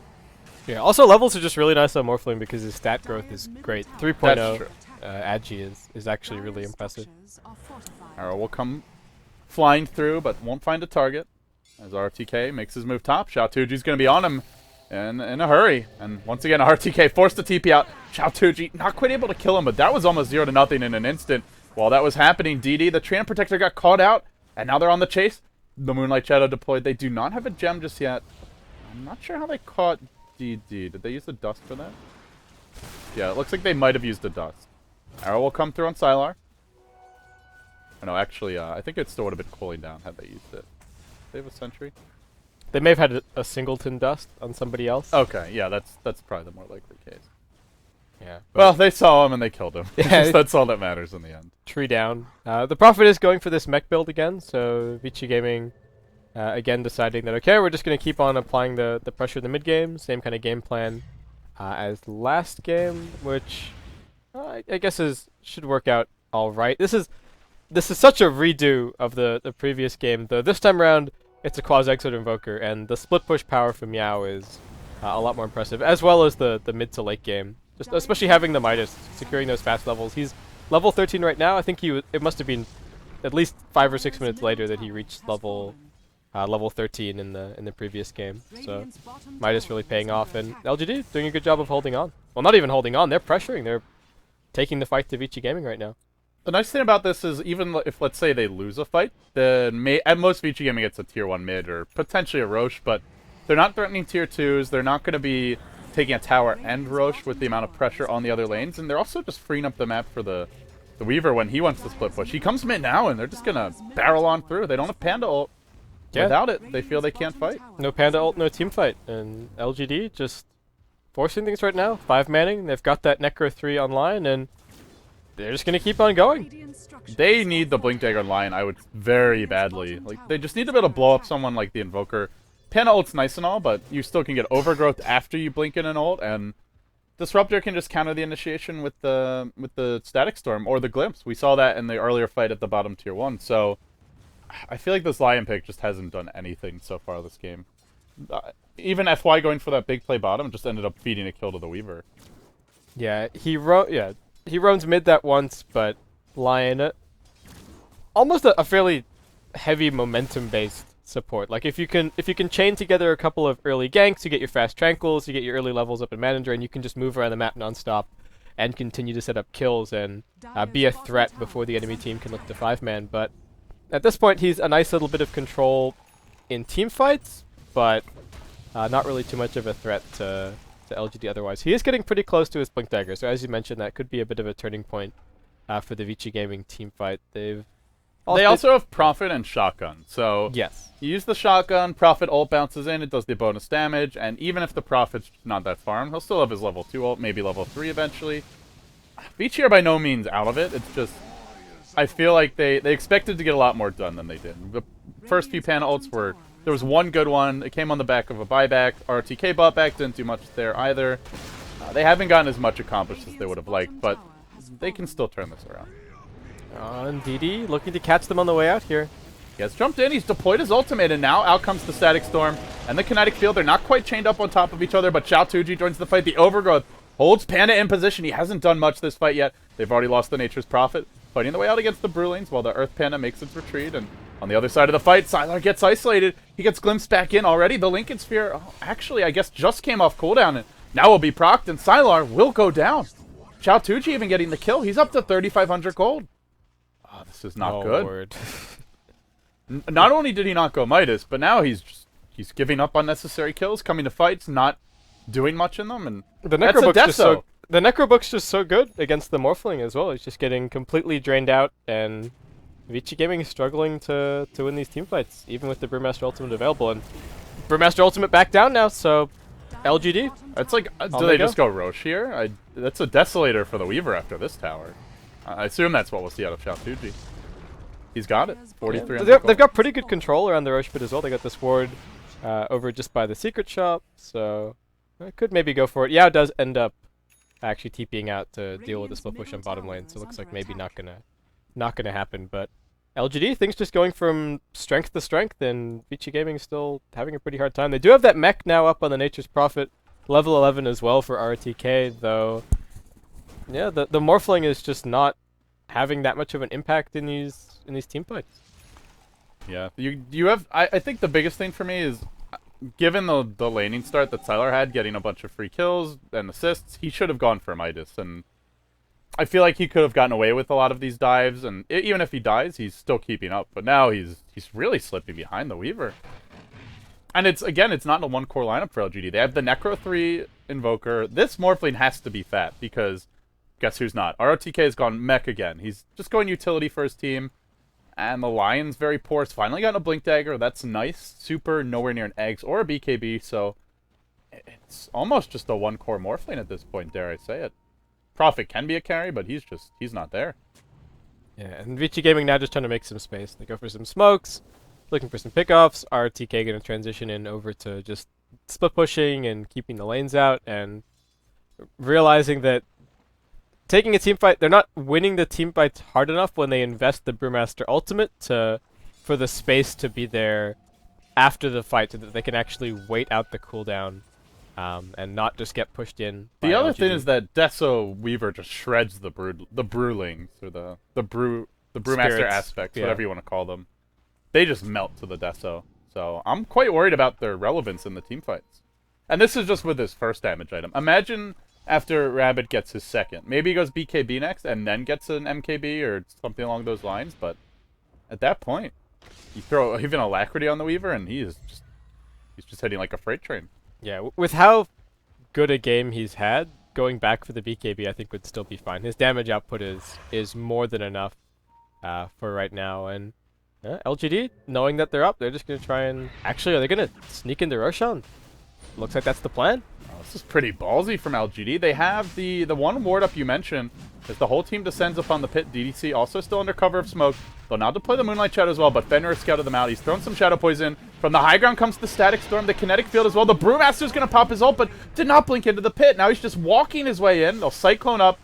yeah, also levels are just really nice on Morphling because his stat growth is great. 3.0 that's true. Agi is actually really impressive. Arrow will come flying through, but won't find a target. As RTK makes his move top, Xiaotuji's going to be on him in a hurry. And once again, RTK forced to TP out. Xiaotuji not quite able to kill him, but that was almost 0-0 in an instant. While that was happening, DD, the Tran Protector, got caught out, and now they're on the chase. The Moonlight Shadow deployed. They do not have a gem just yet. I'm not sure how they caught DD. Did they use the dust for that? Yeah, it looks like they might have used the dust. Arrow will come through on Sylar. Oh, no, actually, I think it still would have been cooling down had they used it. They have a sentry. They may have had a singleton dust on somebody else. Okay, yeah, that's probably the more likely case. Yeah. Well, they saw him and they killed him. Yeah. That's all that matters in the end. Tree down. The Prophet is going for this mech build again, so Vici Gaming again deciding that, okay, we're just going to keep on applying the pressure in the mid game, same kind of game plan as last game, which I guess should work out all right. This is such a redo of the previous game, though this time around it's a quasi-exit invoker, and the split push power from Meow is a lot more impressive, as well as the mid to late game. Just especially having the Midas, securing those fast levels. He's level 13 right now. I think it must have been at least 5 or 6 minutes later that he reached level 13 in the previous game. So Midas really paying off, and LGD doing a good job of holding on. Well, not even holding on. They're pressuring. They're taking the fight to Vici Gaming right now. The nice thing about this is, even if, let's say, they lose a fight, then at most Vici Gaming gets a tier 1 mid or potentially a Roche, but they're not threatening tier 2s. They're not going to be taking a tower and Roche with the amount of pressure on the other lanes, and they're also just freeing up the map for the Weaver when he wants to split push. He comes mid now, and they're just going to barrel on through. They don't have Panda ult. Yeah. Without it, they feel they can't fight. No Panda ult, no team fight, and LGD just forcing things right now. 5 manning, they've got that Necro 3 online, and they're just going to keep on going. They need the Blink Dagger online, I would very badly. Like, they just need to be able to blow up someone like the Invoker. Panda ult's nice and all, but you still can get overgrowth after you blink in an ult, and Disruptor can just counter the initiation with the Static Storm or the Glimpse. We saw that in the earlier fight at the bottom tier 1, so I feel like this Lion pick just hasn't done anything so far this game. Even FY going for that big play bottom just ended up feeding a kill to the Weaver. Yeah, he roams mid that once, but Lion, almost a fairly heavy momentum-based support. Like, if you can chain together a couple of early ganks, you get your fast tranquils, you get your early levels up in manager, and you can just move around the map nonstop and continue to set up kills and be a threat before the enemy team can look to 5-man. But at this point, he's a nice little bit of control in team fights, but not really too much of a threat to LGD otherwise. He is getting pretty close to his Blink Dagger, so as you mentioned, that could be a bit of a turning point for the Vici Gaming team fight. They also have Prophet and Shotgun, so yes, you use the Shotgun, Prophet ult bounces in, it does the bonus damage, and even if the Prophet's not that farm, he'll still have his level 2 ult, maybe level 3 eventually. Vici are by no means out of it, it's just, I feel like they expected to get a lot more done than they did. The first few Panda ults there was one good one, it came on the back of a buyback, RTK bought back, didn't do much there either. They haven't gotten as much accomplished as they would have liked, but they can still turn this around. And DD looking to catch them on the way out here. He has jumped in, he's deployed his ultimate, and now out comes the Static Storm and the Kinetic Field. They're not quite chained up on top of each other, but Xiaotuji joins the fight. The Overgrowth holds Panda in position. He hasn't done much this fight yet. They've already lost the Nature's Prophet, fighting the way out against the Brewlings while the Earth Panda makes its retreat. And on the other side of the fight, Sylar gets isolated. He gets glimpsed back in already. The Lincoln Sphere, actually, I guess just came off cooldown and now will be procced, and Sylar will go down. Xiaotuji even getting the kill. He's up to 3,500 gold. Oh, this is not good. Word. Not only did he not go Midas, but now he's giving up unnecessary kills, coming to fights, not doing much in them, and The that's a Deso. The Necrobook's just so good against the Morphling as well. He's just getting completely drained out, and Vici Gaming is struggling to win these team fights, even with the Brewmaster Ultimate available. And Brewmaster Ultimate back down now, so LGD. It's like, do they just go Roche here? That's a Desolator for the Weaver after this tower. I assume that's what we'll see out of Xiaotuji. He's got it. 43. Yeah. They've got pretty good control around the Roche pit as well. They got this ward over just by the secret shop, so I could maybe go for it. Yao does end up actually TPing out to deal with the split push on bottom lane, so it looks like maybe not gonna happen. But LGD, things just going from strength to strength, and Vici Gaming is still having a pretty hard time. They do have that mech now up on the Nature's Prophet, level 11 as well for RTK, though. Yeah, the Morphling is just not having that much of an impact in these team fights. Yeah, you have. I think the biggest thing for me is, given the laning start that Sylar had, getting a bunch of free kills and assists, he should have gone for Midas, and I feel like he could have gotten away with a lot of these dives, and even if he dies, he's still keeping up. But now he's really slipping behind the Weaver. And it's not in a one core lineup for LGD. They have the Necro 3 Invoker. This Morphling has to be fat, because guess who's not? ROTK has gone mech again. He's just going utility for his team. And the Lion's very poor. It's finally gotten a Blink Dagger. That's nice. Super nowhere near an Eggs or a BKB, so it's almost just a one core Morphling at this point, dare I say it. Prophet can be a carry, but he's not there. Yeah, and Vici Gaming now just trying to make some space. They go for some smokes, looking for some pickoffs. RTK going to transition in over to just split pushing and keeping the lanes out, and realizing that taking a team fight, they're not winning the team fights hard enough when they invest the Brewmaster Ultimate for the space to be there after the fight, so that they can actually wait out the cooldown and not just get pushed in. The other thing is that Deso Weaver just shreds the Brewlings, or the Brewmaster Spirits, aspects, yeah. whatever you want to call them. They just melt to the Deso. So I'm quite worried about their relevance in the team fights. And this is just with his first damage item. Imagine after Rabbit gets his second. Maybe he goes BKB next and then gets an MKB or something along those lines, but at that point, you throw even Alacrity on the Weaver and he's just hitting like a freight train. Yeah, with how good a game he's had, going back for the BKB I think would still be fine. His damage output is more than enough for right now, and LGD, knowing that they're up, they're just going to try and... Actually, are they going to sneak into Roshan? Looks like that's the plan. This is pretty ballsy from LGD. They have the one ward up you mentioned. As the whole team descends upon the pit, DDC also still under cover of smoke. They'll now deploy the Moonlight Shadow as well, but Fenrir has scouted them out. He's thrown some Shadow Poison. From the high ground comes the Static Storm, the Kinetic Field as well. The Brewmaster's going to pop his ult, but did not blink into the pit. Now he's just walking his way in. They'll Cyclone up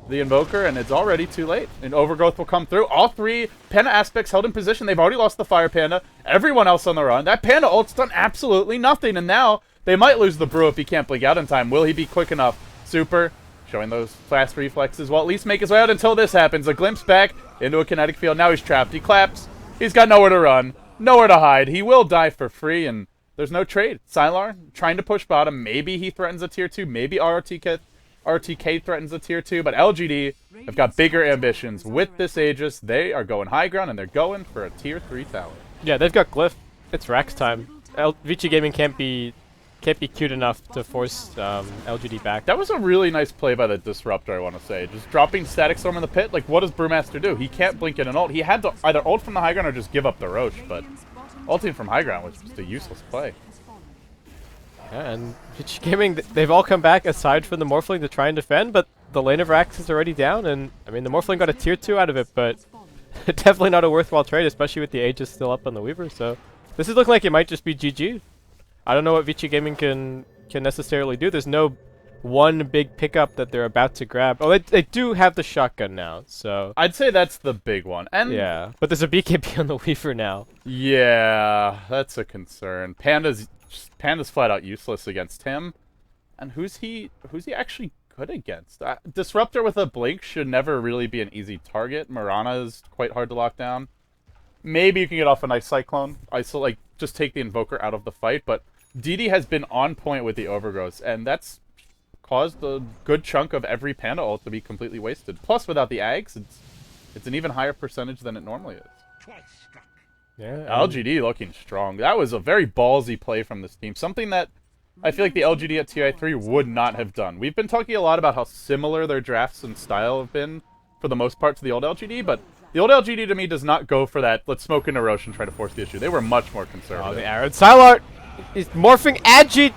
the Invoker, and it's already too late. And Overgrowth will come through. All three Panda aspects held in position. They've already lost the Fire Panda. Everyone else on the run. That Panda ult's done absolutely nothing, and now they might lose the Brew if he can't blink out in time. Will he be quick enough? Super, showing those fast reflexes. Will at least make his way out until this happens. A glimpse back into a Kinetic Field. Now he's trapped. He claps. He's got nowhere to run. Nowhere to hide. He will die for free, and there's no trade. Sylar trying to push bottom. Maybe he threatens a tier 2. Maybe RTK threatens a tier 2. But LGD have got bigger ambitions. With this Aegis, they are going high ground, and they're going for a tier 3 tower. Yeah, they've got Glyph. It's Rax time. Vici Gaming can't be cute enough to force LGD back. That was a really nice play by the Disruptor, I want to say. Just dropping Static Storm in the pit. Like, what does Brewmaster do? He can't blink in an ult. He had to either ult from the high ground or just give up the Roche, but ulting from high ground was just a useless play. Yeah, and Vici Gaming, they've all come back aside from the Morphling to try and defend, but the lane of Rax is already down, and I mean, the Morphling got a tier 2 out of it, but definitely not a worthwhile trade, especially with the Aegis still up on the Weaver, so this is looking like it might just be GG. I don't know what Vici Gaming can necessarily do. There's no one big pickup that they're about to grab. Oh, they do have the shotgun now, so I'd say that's the big one. And yeah. But there's a BKB on the Weaver now. yeah, that's a concern. Panda's flat out useless against him. And who's he actually good against? Disruptor with a blink should never really be an easy target. Mirana is quite hard to lock down. Maybe you can get off a nice Cyclone. Just take the Invoker out of the fight, but DD has been on point with the Overgrowths, and that's caused a good chunk of every Panda ult to be completely wasted. Plus, without the Ags, it's an even higher percentage than it normally is. Yeah. LGD looking strong. That was a very ballsy play from this team. Something that I feel like the LGD at TI3 would not have done. We've been talking a lot about how similar their drafts and style have been, for the most part, to the old LGD, but the old LGD to me does not go for that, let's smoke into Roche and try to force the issue. They were much more conservative. Oh, the arrow. Sylar is morphing Agi.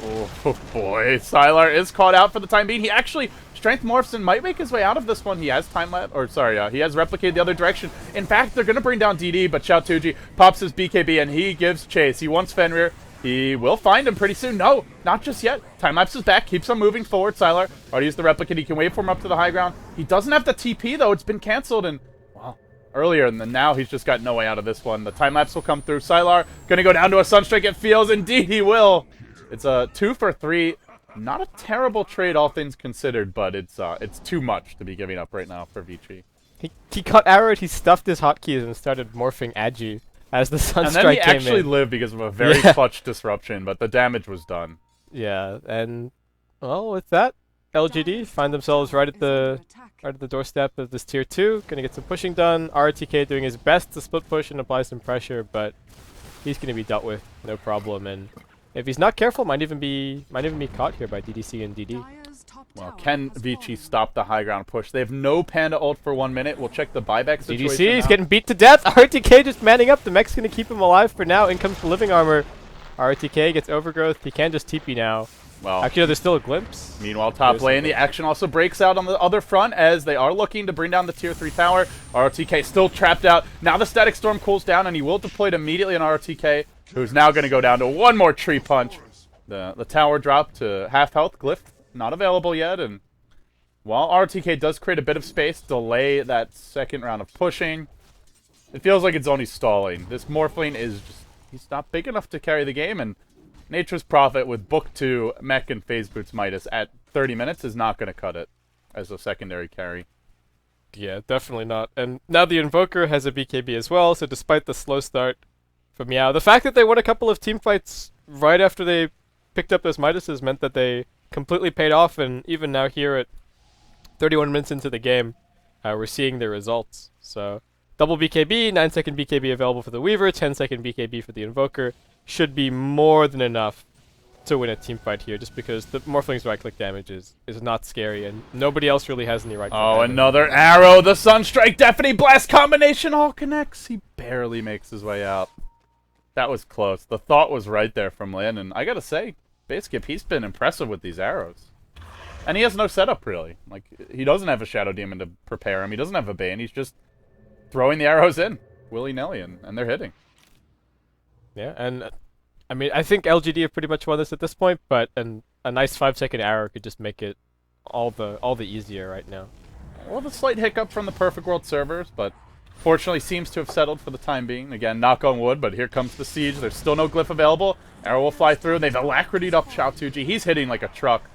Oh boy, Sylar is caught out for the time being. He actually strength morphs and might make his way out of this one. He has time left, or sorry, he has replicated the other direction. In fact, they're going to bring down DD, but Xiaotuji pops his BKB and he gives chase. He wants Fenrir. He will find him pretty soon. No, not just yet. Time-lapse is back. Keeps on moving forward. Sylar already used the replicate. He can wait for him up to the high ground. He doesn't have the TP, though. It's been canceled, and, well, earlier, and then now he's just got no way out of this one. The time-lapse will come through. Sylar going to go down to a Sunstrike. It feels. Indeed, he will. It's a 2 for 3. Not a terrible trade, all things considered, but it's too much to be giving up right now for Vici. He got arrowed. He stuffed his hotkeys and started morphing Agi as the Sunstrike came in. And then he actually lived because of a very clutch disruption, but the damage was done. Yeah, and well, with that, LGD find themselves right at the doorstep of this tier 2. Gonna get some pushing done. RTK doing his best to split push and apply some pressure, but he's gonna be dealt with no problem. And if he's not careful, might even be caught here by DDC and DD. Well, can Vici stop the high ground push? They have no Panda ult for 1 minute. We'll check the buyback situation. DDC is getting beat to death. RTK just manning up. The mech's gonna keep him alive for now. In comes the living armor. RTK gets overgrowth. He can just TP now. Well, actually, no, there's still a glimpse. Meanwhile, top lane, the action also breaks out on the other front as they are looking to bring down the tier 3 tower. RTK still trapped out. Now the static storm cools down, and he will deploy it immediately on RTK, who's now going to go down to one more tree punch. The tower dropped to half health. Glyph not available yet, and while RTK does create a bit of space, delay that second round of pushing, it feels like it's only stalling. This Morphling is just, he's not big enough to carry the game, and Nature's Prophet with Book 2, Mech, and Phase Boots Midas at 30 minutes is not going to cut it as a secondary carry. Yeah, definitely not. And now the Invoker has a BKB as well, so despite the slow start from Meow, the fact that they won a couple of team fights right after they picked up those Midases meant that they completely paid off, and even now here at 31 minutes into the game, we're seeing the results. So, double BKB, 9-second BKB available for the Weaver, 10-second BKB for the Invoker. Should be more than enough to win a team fight here, just because the Morphling's right-click damage is not scary, and nobody else really has any right-click damage. Oh, another arrow! The Sunstrike Deafening Blast combination all connects! He barely makes his way out. That was close. The thought was right there from Lin, and I gotta say, Baseskip, he's been impressive with these arrows. And he has no setup, really. Like, he doesn't have a Shadow Demon to prepare him. He doesn't have a Bane. He's just throwing the arrows in, willy-nilly, and they're hitting. Yeah, and I mean, I think LGD have pretty much won this at this point, but a nice 5-second arrow could just make it all the easier right now. Well, the slight hiccup from the Perfect World servers, but fortunately seems to have settled for the time being. Again, knock on wood, but here comes the siege. There's still no glyph available. Arrow will fly through, and they've alacrity'd up Xiaotuji. He's hitting like a truck.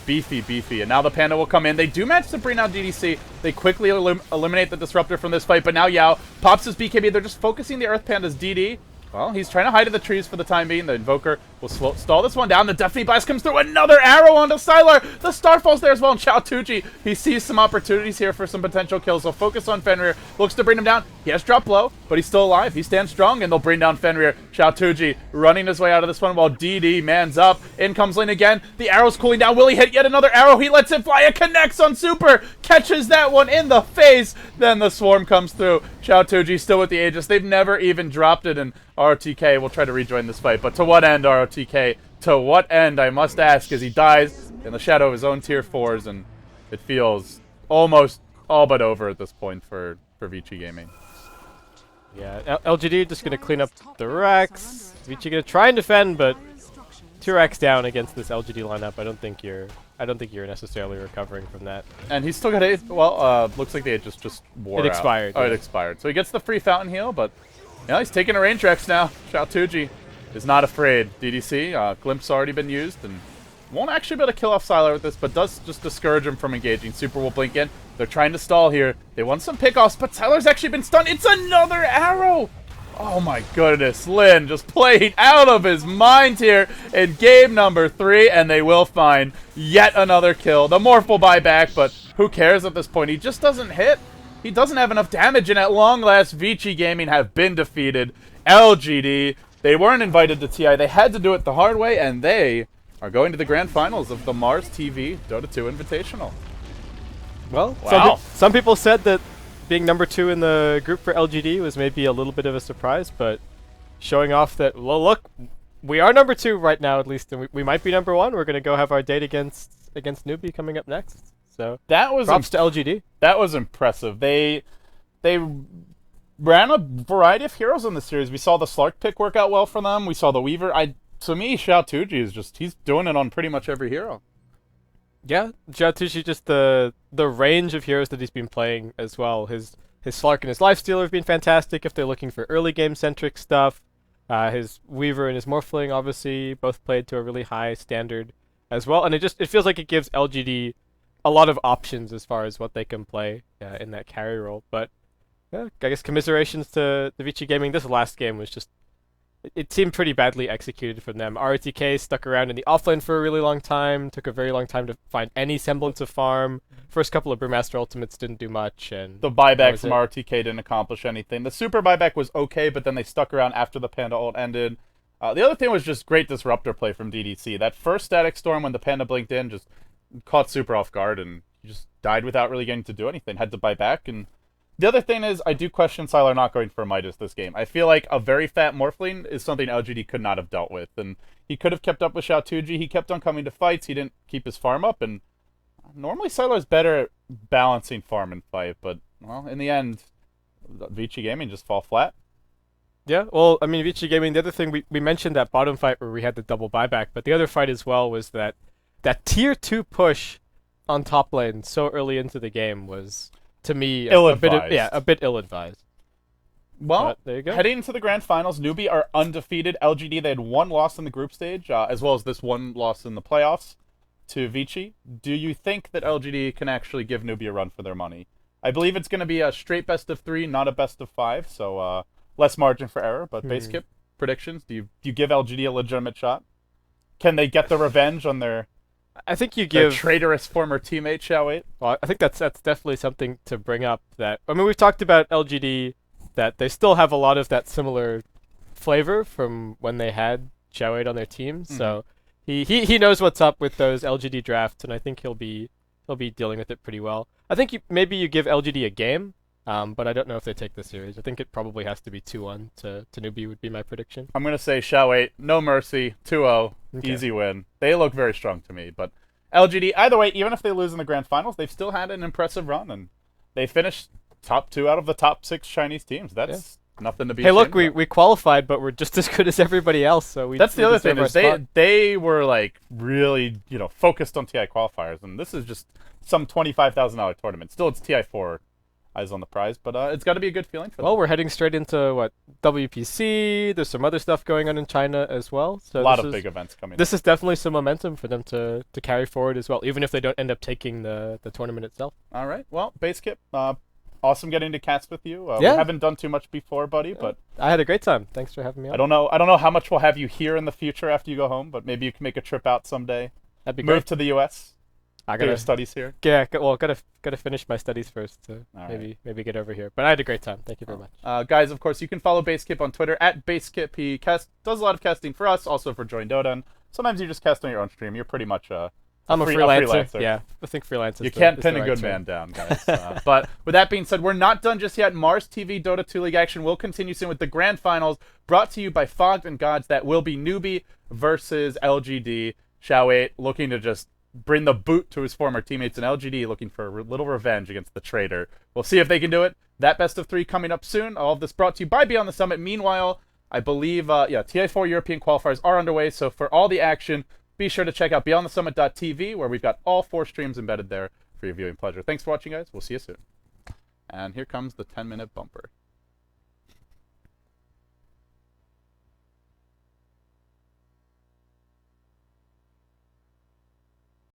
Beefy, and now the Panda will come in. They do manage to bring out DDC. They quickly eliminate the Disruptor from this fight, but now Yao pops his BKB. They're just focusing the Earth Panda's DD. Well, he's trying to hide in the trees for the time being. The Invoker will stall this one down. The Deafening Blast comes through. Another arrow onto Sylar. The Starfall's there as well. And Xiaotuji, he sees some opportunities here for some potential kills. So focus on Fenrir. Looks to bring him down. He has dropped low, but he's still alive. He stands strong, and they'll bring down Fenrir. Xiaotuji running his way out of this one while DD mans up. In comes Lin again. The arrow's cooling down. Will he hit yet another arrow? He lets it fly. It connects on Super. Catches that one in the face. Then the Swarm comes through. Xiaotuji still with the Aegis. They've never even dropped it, and RTK will try to rejoin this fight. But to what end, RTK? To what end, I must ask, as he dies in the shadow of his own tier 4s, and it feels almost all but over at this point for Vici Gaming. Yeah, LGD just going to clean up the racks. Vici going to try and defend, but 2 racks down against this LGD lineup. I don't think you're necessarily recovering from that. And he's still got 8. Well, looks like they just wore out. It expired. Oh, yeah. it expired. So he gets the free fountain heal, but he's taking a range Rex now. Xiaotuji is not afraid. DDC, Glimpse already been used, and won't actually be able to kill off Sylar with this, but does just discourage him from engaging. Super will blink in. They're trying to stall here. They want some pickoffs, but Sylar's actually been stunned. It's another arrow! Oh my goodness, Lin just played out of his mind here in game number 3, and they will find yet another kill. The Morph will buy back, but who cares at this point? He just doesn't hit. He doesn't have enough damage, and at long last, Vici Gaming have been defeated. LGD, they weren't invited to TI. They had to do it the hard way, and they are going to the grand finals of the Mars TV Dota 2 Invitational. Well, Wow. some people said that being number 2 in the group for LGD was maybe a little bit of a surprise, but showing off that, well, look, we are number 2 right now at least, and we might be number 1. We're going to go have our date against Newbie coming up next. So that was props to LGD. That was impressive. They ran a variety of heroes in the series. We saw the Slark pick work out well for them. We saw the Weaver. To me, Xiaotuji is he's doing it on pretty much every hero. Yeah, Xiaotuji, just the range of heroes that he's been playing as well. His Slark and his Lifestealer have been fantastic if they're looking for early game centric stuff. His Weaver and his Morphling obviously both played to a really high standard as well, and it feels like it gives LGD a lot of options as far as what they can play in that carry role. But yeah, I guess commiserations to the Vici Gaming. This last game was just, it seemed pretty badly executed from them. RTK stuck around in the offlane for a really long time, took a very long time to find any semblance of farm. First couple of Brewmaster ultimates didn't do much, and the buyback from RTK didn't accomplish anything. The super buyback was okay, but then they stuck around after the Panda ult ended. The other thing was just great disruptor play from DDC. That first static storm when the Panda blinked in just caught super off guard, and he just died without really getting to do anything. Had to buy back. And the other thing is, I do question Sylar not going for a Midas this game. I feel like a very fat Morphling is something LGD could not have dealt with, and he could have kept up with Xiaotuji. He kept on coming to fights. He didn't keep his farm up, and normally Sylar's better at balancing farm and fight, but, well, in the end, Vici Gaming just fall flat. Yeah, well, I mean, Vici Gaming, the other thing, we mentioned that bottom fight where we had the double buyback, but the other fight as well was that tier 2 push on top lane so early into the game was, to me, a bit ill-advised. Well, but there you go. Heading into the grand finals, Newbie are undefeated. LGD, they had 1 loss in the group stage, as well as this 1 loss in the playoffs to Vici. Do you think that LGD can actually give Newbie a run for their money? I believe it's going to be a straight best of 3, not a best of 5, so less margin for error. But base kip predictions, do you give LGD a legitimate shot? Can they get the revenge on their I think you give traitorous former teammate, shall we? Well, I think that's definitely something to bring up. That, I mean, we've talked about LGD, that they still have a lot of that similar flavor from when they had Xiao on their team. So he knows what's up with those LGD drafts, and I think he'll be dealing with it pretty well. I think maybe you give LGD a game, but I don't know if they take the series. I think it probably has to be 2-1 to Newbie would be my prediction. I'm going to say Xiao, no mercy, 2-0, Okay. easy win. They look very strong to me, but LGD, either way, even if they lose in the grand finals, they've still had an impressive run, and they finished top 2 out of the top 6 Chinese teams. That's nothing to be Hey, look, ashamed of. we qualified, but we're just as good as everybody else, so That's the other thing, deserve is our spot. they were like really, focused on TI qualifiers, and this is just some $25,000 tournament. Still, it's TI4 eyes on the prize, but it's got to be a good feeling for them. Well, we're heading straight into WPC. There's some other stuff going on in China as well. So a lot of big events coming. This is definitely some momentum for them to carry forward as well, even if they don't end up taking the tournament itself. All right. Well, Basekip, awesome getting to cast with you. We Yeah. haven't done too much before, buddy, but I had a great time. Thanks for having me on. I don't know how much we'll have you here in the future after you go home, but maybe you can make a trip out someday. That'd be Move great. to the US. I Do your gotta, studies here. gotta finish my studies first to All maybe get over here. But I had a great time. Thank you very much. Guys, of course, you can follow Basekip on Twitter at Basekip. He does a lot of casting for us, also for Join Dota, and sometimes you just cast on your own stream. You're pretty much I'm a freelancer. Yeah, I think freelancer. You can't pin a good man down, guys. But with that being said, we're not done just yet. Mars TV Dota 2 League action will continue soon with the grand finals brought to you by Fogged and Gods. That will be Newbie versus LGD. Xiao looking to just bring the boot to his former teammates, and LGD looking for a little revenge against the traitor. We'll see if they can do it. That best of 3 coming up soon. All of this brought to you by Beyond the Summit. Meanwhile, I believe, yeah, TA4 European qualifiers are underway, so for all the action, be sure to check out beyondthesummit.tv, where we've got all 4 streams embedded there for your viewing pleasure. Thanks for watching, guys. We'll see you soon. And here comes the 10-minute bumper.